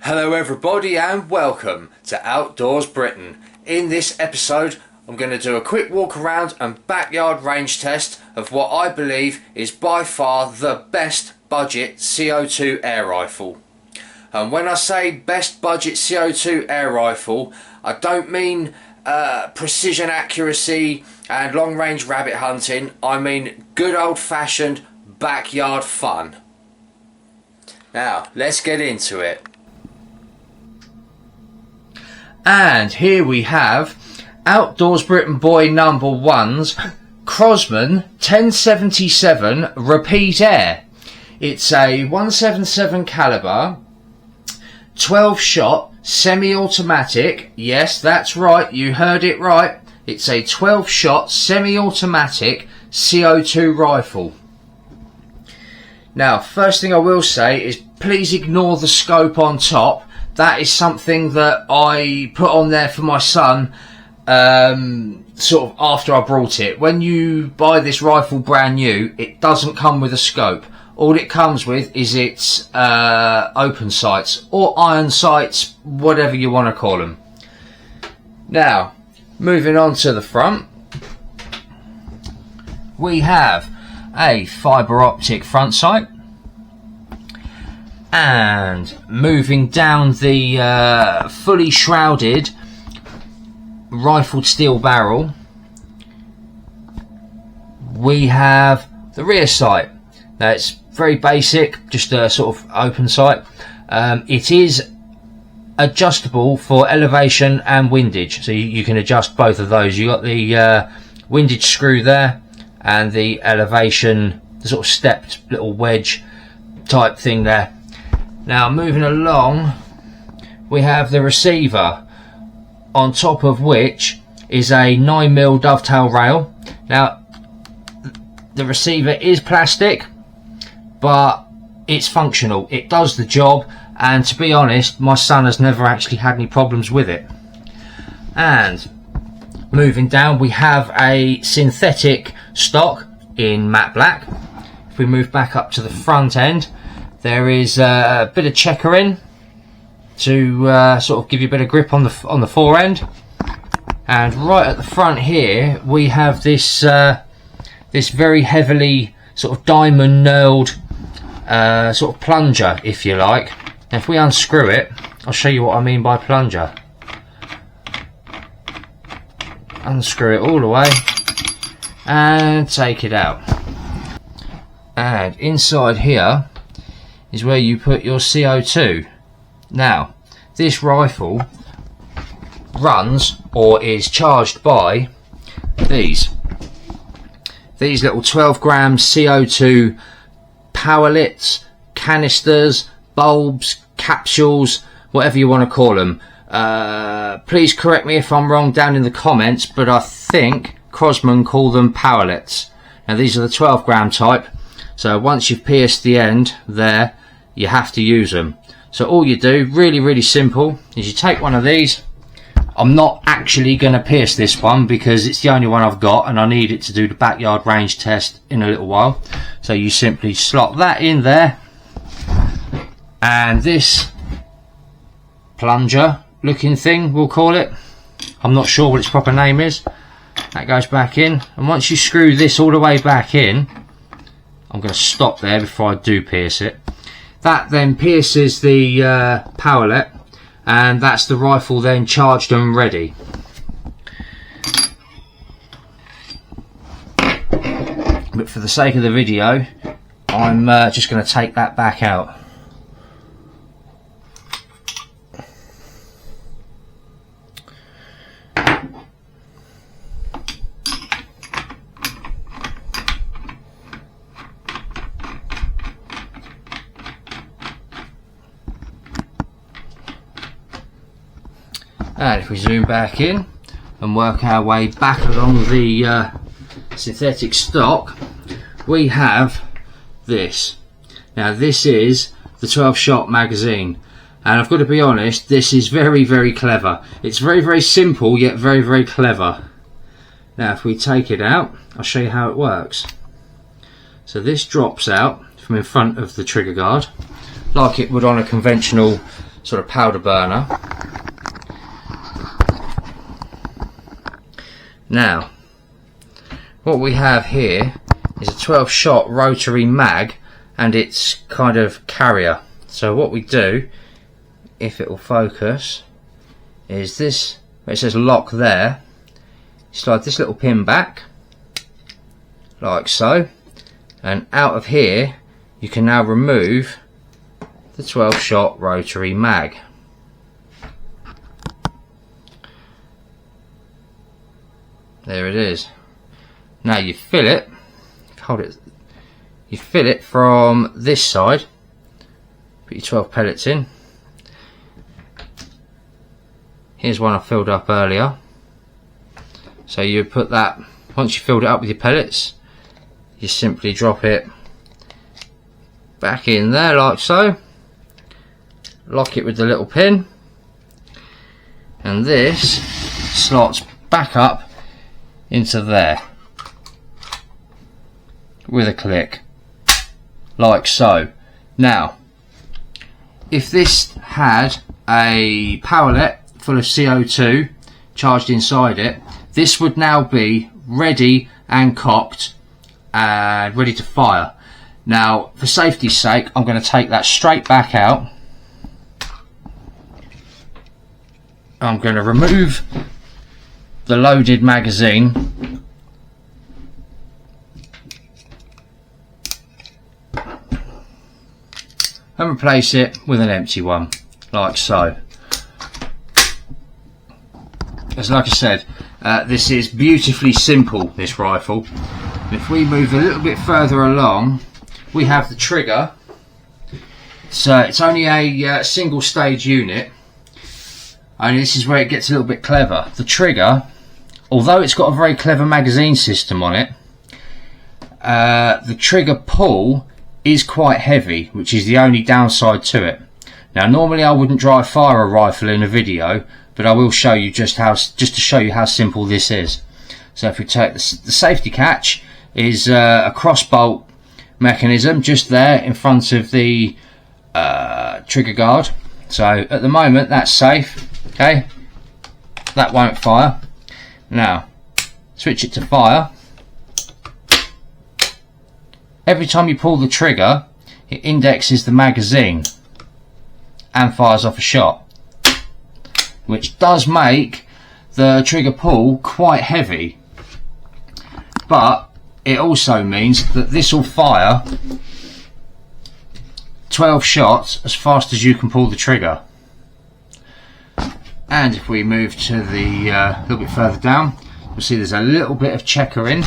Hello everybody and welcome to Outdoors Britain. In this episode I'm going to do a quick walk around and backyard range test of what I believe is by far the best budget CO2 air rifle. And when I say best budget CO2 air rifle, I don't mean precision accuracy and long range rabbit hunting. I mean good old fashioned backyard fun. Now let's get into it. And here we have Outdoors Britain boy number 1's Crosman 1077 RepeatAir. It's a 177 caliber, 12 shot, semi-automatic. Yes, that's right, you heard it right. It's a 12 shot, semi-automatic CO2 rifle. Now, first thing I will say is please ignore the scope on top. That is something that I put on there for my son sort of after I brought it. When you buy this rifle brand new, it doesn't come with a scope. All it comes with is its open sights or iron sights, whatever you want to call them. Now, moving on to the front, we have a fibre optic front sight. And moving down the fully shrouded rifled steel barrel, we have the rear sight. Now it's very basic, just a sort of open sight. It is adjustable for elevation and windage, so you can adjust both of those. You got the windage screw there and the elevation, the sort of stepped little wedge type thing there. Now moving along, we have the receiver, on top of which is a 9mm dovetail rail. Now the receiver is plastic, but it's functional, it does the job, and to be honest, my son has never actually had any problems with it. And moving down, we have a synthetic stock in matte black. If we move back up to the front end, there is a bit of checkering to sort of give you a bit of grip on the fore end, and right at the front here we have this this very heavily sort of diamond knurled sort of plunger, if you like. Now if we unscrew it, I'll show you what I mean by plunger. Unscrew it all the way and take it out, and inside here is where you put your CO2. Now this rifle runs or is charged by these little 12 gram CO2 pellets, canisters, bulbs, capsules, whatever you want to call them. Please correct me if I'm wrong down in the comments, but I think Crosman call them pellets. Now these are the 12 gram type, so once you've pierced the end there, you have to use them. So all you do, really simple, is you take one of these. I'm not actually going to pierce this one because it's the only one I've got and I need it to do the backyard range test in a little while. So you simply slot that in there, and this plunger looking thing, we'll call it, I'm not sure what its proper name is, that goes back in. And once you screw this all the way back in, I'm going to stop there before I do pierce it. That then pierces the pellet, and that's the rifle then charged and ready. But for the sake of the video, I'm just going to take that back out. And if we zoom back in and work our way back along the synthetic stock, we have this. Now this is the 12 shot magazine, and I've got to be honest, this is very clever. It's very simple yet very clever. Now if we take it out, I'll show you how it works. So this drops out from in front of the trigger guard like it would on a conventional sort of powder burner. Now, what we have here is a 12-shot rotary mag and its kind of carrier. So what we do, if it will focus, is this, where it says lock there, slide this little pin back, like so, and out of here you can now remove the 12-shot rotary mag. There it is. Now you fill it, hold it, you fill it from this side, put your 12 pellets in. Here's one I filled up earlier. So you put that, once you filled it up with your pellets, you simply drop it back in there like so, lock it with the little pin, and this slots back up into there with a click, like so. Now, if this had a powerlet full of CO2 charged inside it, this would now be ready and cocked and ready to fire. Now, for safety's sake, I'm going to take that straight back out. I'm going to remove the loaded magazine and replace it with an empty one, like so. As like I said, this is beautifully simple, this rifle. And if we move a little bit further along, we have the trigger. So it's only a single stage unit, and this is where it gets a little bit clever. The trigger, although it's got a very clever magazine system on it, the trigger pull is quite heavy, which is the only downside to it. Now normally I wouldn't dry fire a rifle in a video, but I will show you just to show you how simple this is. So if we take the safety catch is a cross bolt mechanism just there in front of the trigger guard. So at the moment that's safe. Okay, that won't fire. Now switch it to fire. Every time you pull the trigger, it indexes the magazine and fires off a shot, which does make the trigger pull quite heavy, but it also means that this will fire 12 shots as fast as you can pull the trigger. And if we move to the little bit further down, you'll see there's a little bit of checkering.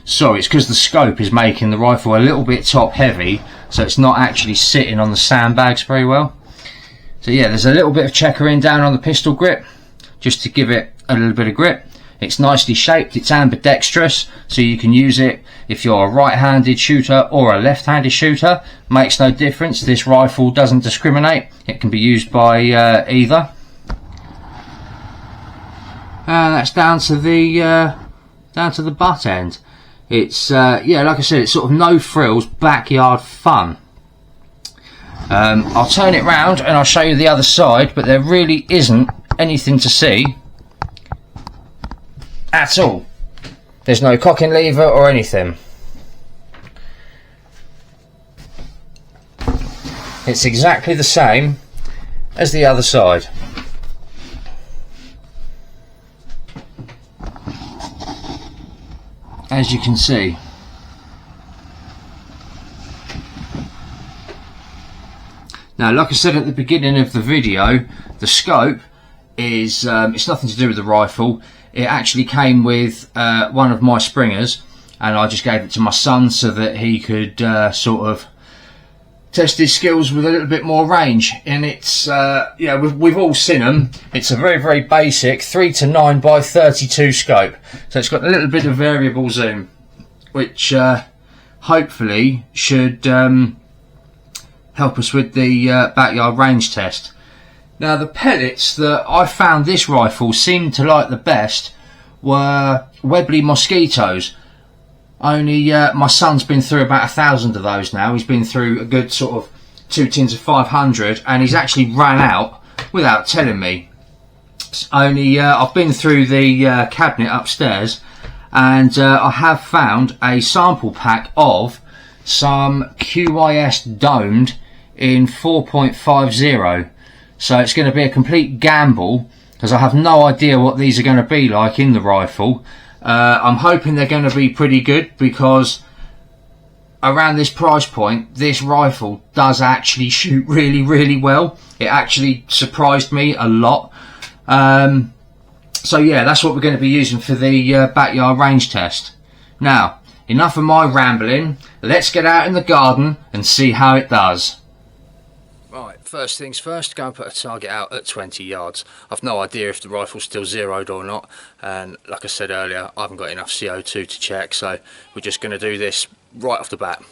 Sorry, it's because the scope is making the rifle a little bit top heavy, so it's not actually sitting on the sandbags very well. So yeah, there's a little bit of checkering down on the pistol grip, just to give it a little bit of grip. It's nicely shaped, it's ambidextrous, so you can use it if you're a right-handed shooter or a left-handed shooter. Makes no difference, this rifle doesn't discriminate, it can be used by either. And that's down to the butt end. It's yeah, like I said, it's sort of no frills backyard fun. I'll turn it round and I'll show you the other side, but there really isn't anything to see at all. There's no cocking lever or anything. It's exactly the same as the other side. As you can see. Now, like I said at the beginning of the video, the scope is it's nothing to do with the rifle. It actually came with one of my Springers, and I just gave it to my son so that he could sort of test his skills with a little bit more range. And it's yeah, we've all seen them. It's a very basic 3:9 by 32 scope, so it's got a little bit of variable zoom, which hopefully should help us with the backyard range test. Now, the pellets that I found this rifle seemed to like the best were Webley Mosquitoes. Only my son's been through about 1,000 of those now. He's been through a good sort of 2 tins of 500, and he's actually ran out without telling me. Only I've been through the cabinet upstairs, and I have found a sample pack of some QYS domed in 4.50. So it's going to be a complete gamble, because I have no idea what these are going to be like in the rifle. I'm hoping they're going to be pretty good, because around this price point, this rifle does actually shoot really, really well. It actually surprised me a lot. So yeah, that's what we're going to be using for the backyard range test. Now, enough of my rambling. Let's get out in the garden and see how it does. Right, first things first, go and put a target out at 20 yards. I've no idea if the rifle's still zeroed or not, and like I said earlier, I haven't got enough CO2 to check, so we're just going to do this right off the bat.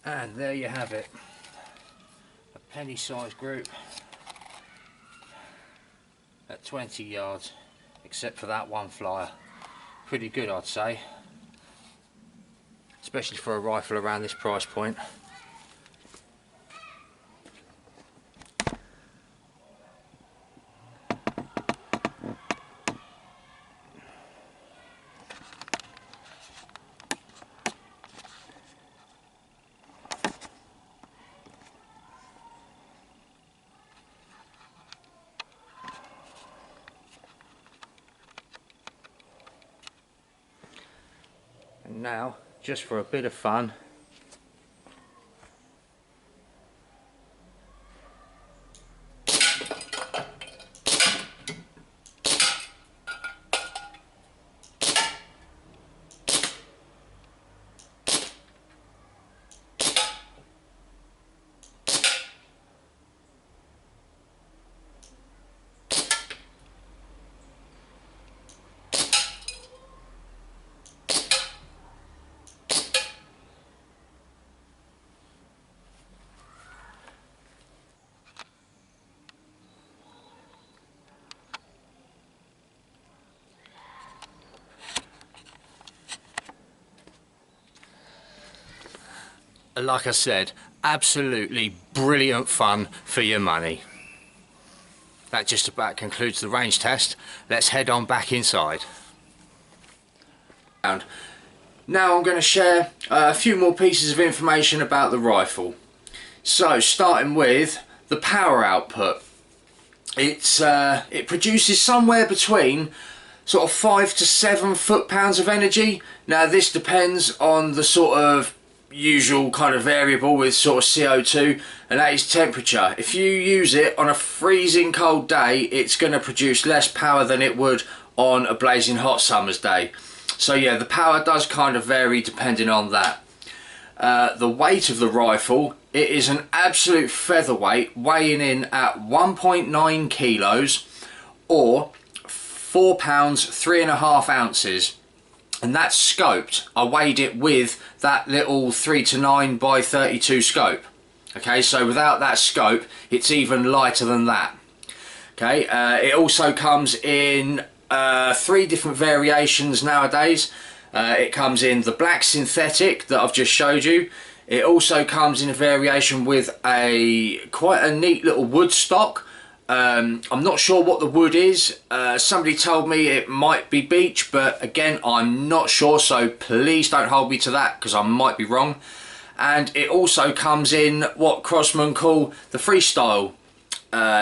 And there you have it, a penny size group at 20 yards, except for that one flyer. Pretty good, I'd say, especially for a rifle around this price point. And now, just for a bit of fun, like I said, absolutely brilliant fun for your money. That just about concludes the range test. Let's head on back inside. Now I'm going to share a few more pieces of information about the rifle. So starting with the power output. It produces somewhere between sort of 5 to 7 foot-pounds of energy. Now this depends on the sort of usual kind of variable with sort of CO2, and that is temperature. If you use it on a freezing cold day, it's going to produce less power than it would on a blazing hot summer's day. So yeah, the power does kind of vary depending on that. The weight of the rifle, it is an absolute featherweight, weighing in at 1.9 kilos or 4 pounds 3.5 ounces, and that's scoped. I weighed it with that little 3 to 9 by 32 scope. Okay, so without that scope, it's even lighter than that. Okay, it also comes in 3 different variations nowadays. It comes in the black synthetic that I've just showed you. It also comes in a variation with quite a neat little wood stock. I'm not sure what the wood is. Somebody told me it might be beech, but again, I'm not sure, so please don't hold me to that because I might be wrong. And it also comes in what Crosman call the freestyle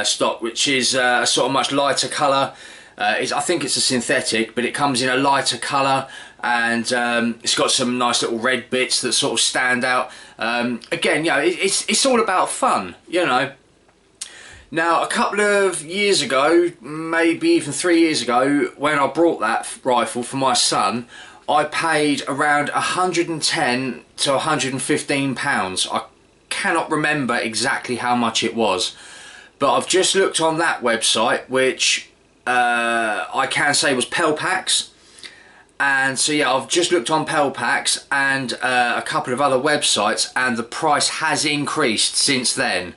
stock, which is a sort of much lighter colour. I think it's a synthetic, but it comes in a lighter colour, and it's got some nice little red bits that sort of stand out. Again, you know, it's all about fun, you know. Now, a couple of years ago, maybe even 3 years ago, when I brought that rifle for my son, I paid around 110 to 115 pounds. I cannot remember exactly how much it was, but I've just looked on that website, which I can say was Pellets. And so yeah, I've just looked on Pellets and a couple of other websites, and the price has increased since then.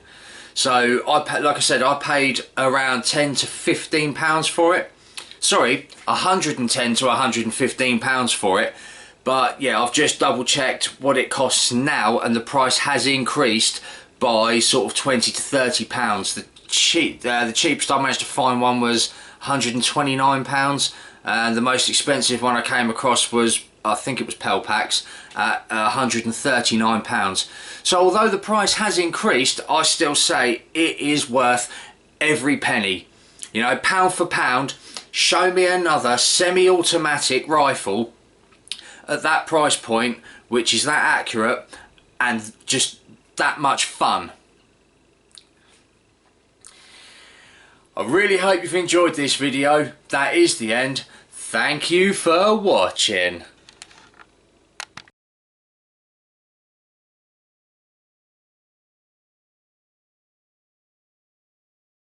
So like I said, I paid around 10 to 15 pounds for it. Sorry, 110 to 115 pounds for it. But yeah, I've just double checked what it costs now, and the price has increased by sort of 20 to 30 pounds. The cheapest I managed to find one was 129 pounds, and the most expensive one I came across was, I think it was Pellets, at 139 pounds. So although the price has increased, I still say it is worth every penny. You know, pound for pound, show me another semi-automatic rifle at that price point, which is that accurate and just that much fun. I really hope you've enjoyed this video. That is the end. Thank you for watching.